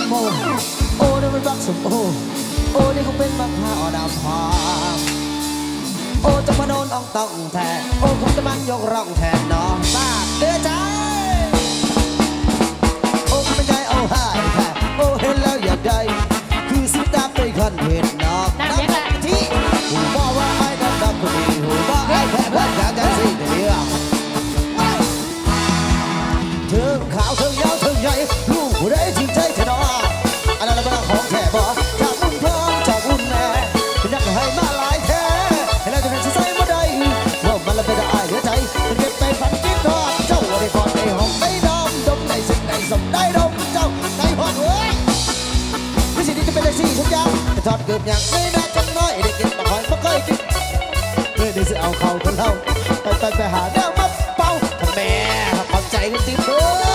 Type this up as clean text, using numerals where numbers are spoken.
โมโอ้นี่มันบักสมโอโอ้นี่คงเป็นบักพร้าวดำพาโอ้จะมาโดนอ่องต้องแทนโอ้คงจะมันยกร่องแทนน้องบ้าเดือใจโอ้ไม่ใจเอาหายแท้โอ้เห็นแล้วอยากได้คือสิบตาไปคอนเทนต์น้องน้ำที่หูบอกว่าไอ้ดำคนนี้หูบอกไอ้แค่เพื่อนอยากจะสิ่งเดียวเธอขาวเธอยาวเธอใหญ่ลูกผู้ใดจริงใจเธอน้องอันนั้นเป็นของแท้บ่จากอุ่นพร้อมจากอุ่นแน่เป็นนักให้มาหลายแท้ให้เราจะเป็นใส่มาได้ว่ามันละเป็นอ้ายเหลือใจเป็นเก็บไปฝันกินทอดเจ้าได้ก่อนได้หอมได้ดมดมได้สิ่งได้สมได้ดมเจ้าได้หอดเว้ยไม่ใช่ที่จะเป็นได้สี่ทุกอย่างแต่ทอดเกือบอย่างไม่น่าจำน้อยได้กินมาคอยมาเคยกินเมื่อได้สิเอาเข้าคนเล่าไปหาแนวมาเป่าทำแม่ขอบใจกันติดเพื่อ